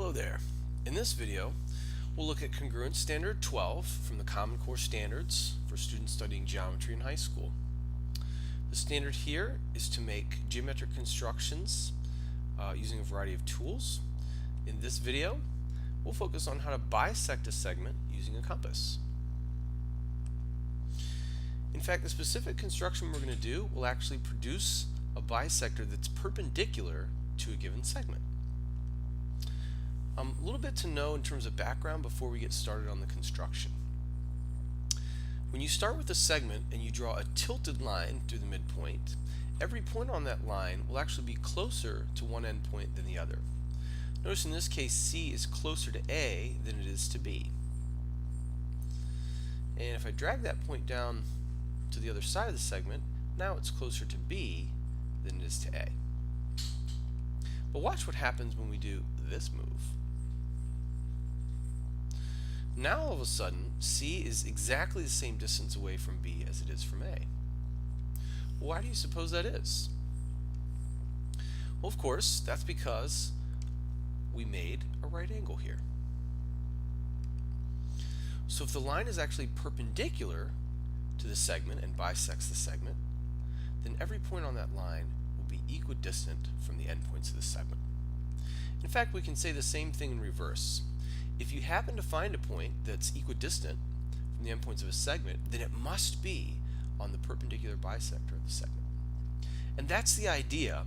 Hello there. In this video, we'll look at Congruence Standard 12 from the Common Core Standards for students studying geometry in high school. The standard here is to make geometric constructions using a variety of tools. In this video, we'll focus on how to bisect a segment using a compass. In fact, the specific construction we're going to do will actually produce a bisector that's perpendicular to a given segment. A little bit to know in terms of background before we get started on the construction. When you start with a segment and you draw a tilted line through the midpoint, every point on that line will actually be closer to one endpoint than the other. Notice in this case C is closer to A than it is to B. And if I drag that point down to the other side of the segment, now it's closer to B than it is to A. But watch what happens when we do this move. Now all of a sudden, C is exactly the same distance away from B as it is from A. Well, why do you suppose that is? Well, of course, that's because we made a right angle here. So if the line is actually perpendicular to the segment and bisects the segment, then every point on that line will be equidistant from the endpoints of the segment. In fact, we can say the same thing in reverse. If you happen to find a point that's equidistant from the endpoints of a segment, then it must be on the perpendicular bisector of the segment. And that's the idea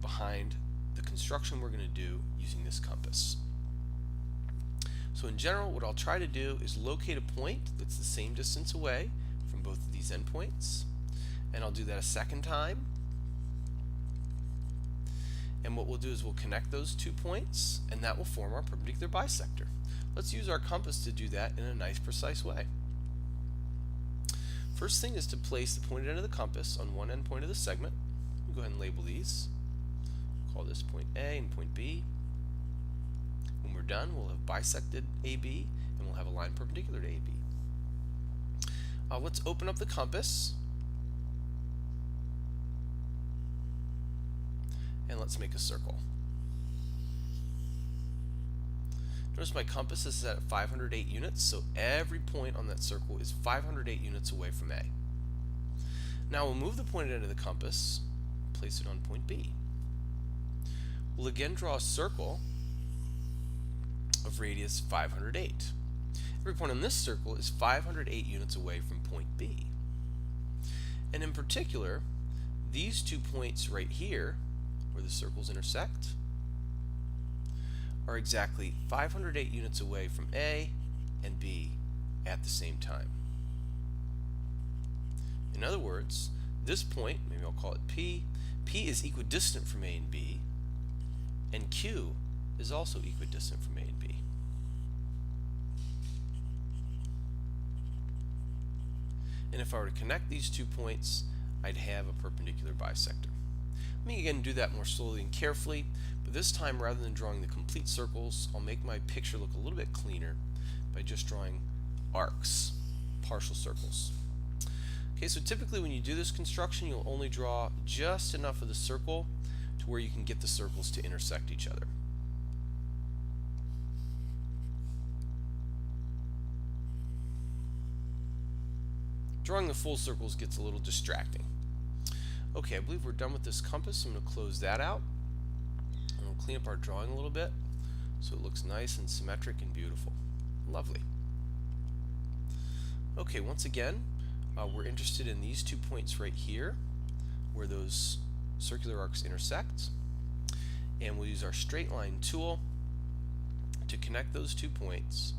behind the construction we're going to do using this compass. So in general, what I'll try to do is locate a point that's the same distance away from both of these endpoints, and I'll do that a second time. And what we'll do is we'll connect those 2 points, and that will form our perpendicular bisector. Let's use our compass to do that in a nice, precise way. First thing is to place the pointed end of the compass on one end point of the segment. We'll go ahead and label these. We'll call this point A and point B. When we're done, we'll have bisected AB, and we'll have a line perpendicular to AB. Let's open up the compass. And let's make a circle. Notice my compass is at 508 units, so every point on that circle is 508 units away from A. Now we'll move the pointed end of the compass, place it on point B. We'll again draw a circle of radius 508. Every point on this circle is 508 units away from point B. And in particular, these 2 points right here, where the circles intersect, are exactly 508 units away from A and B at the same time. In other words, this point, maybe I'll call it P, P is equidistant from A and B, and Q is also equidistant from A and B. And if I were to connect these 2 points, I'd have a perpendicular bisector. Let me again do that more slowly and carefully, but this time rather than drawing the complete circles, I'll make my picture look a little bit cleaner by just drawing arcs, partial circles. Okay, so typically when you do this construction, you'll only draw just enough of the circle to where you can get the circles to intersect each other. Drawing the full circles gets a little distracting. Okay, I believe we're done with this compass. I'm going to close that out, and we'll clean up our drawing a little bit so it looks nice and symmetric and beautiful. Lovely. Okay, once again, we're interested in these 2 points right here where those circular arcs intersect, and we'll use our straight line tool to connect those 2 points.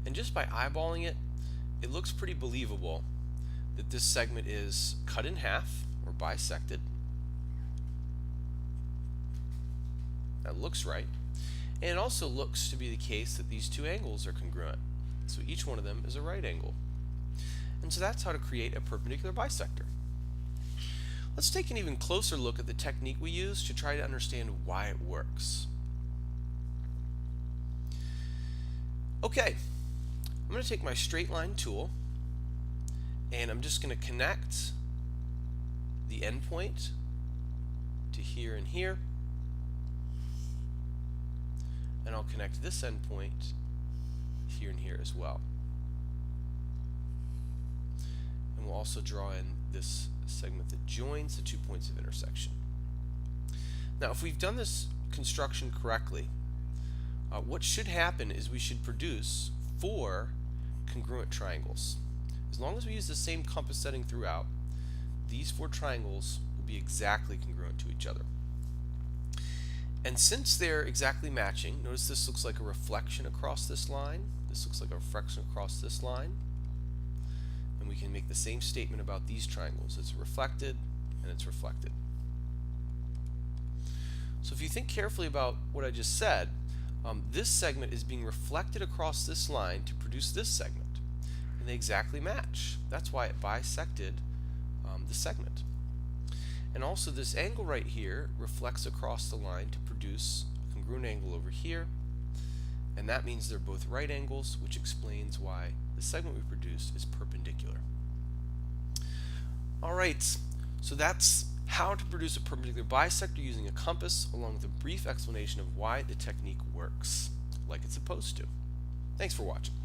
And just by eyeballing it, it looks pretty believable that this segment is cut in half or bisected. That looks right. And it also looks to be the case that these 2 angles are congruent. So each one of them is a right angle. And so that's how to create a perpendicular bisector. Let's take an even closer look at the technique we use to try to understand why it works. Okay, I'm going to take my straight line tool, and I'm just going to connect the endpoint to here and here, and I'll connect this endpoint here and here as well. And we'll also draw in this segment that joins the 2 points of intersection. Now, if we've done this construction correctly, what should happen is we should produce 4 congruent triangles. As long as we use the same compass setting throughout, these 4 triangles will be exactly congruent to each other. And since they're exactly matching, notice this looks like a reflection across this line, this looks like a reflection across this line, and we can make the same statement about these triangles. It's reflected and it's reflected. So if you think carefully about what I just said, this segment is being reflected across this line to produce this segment, and they exactly match. That's why it bisected the segment. And also this angle right here reflects across the line to produce a congruent angle over here, and that means they're both right angles, which explains why the segment we produced is perpendicular. Alright, so that's how to produce a perpendicular bisector using a compass, along with a brief explanation of why the technique works like it's supposed to. Thanks for watching.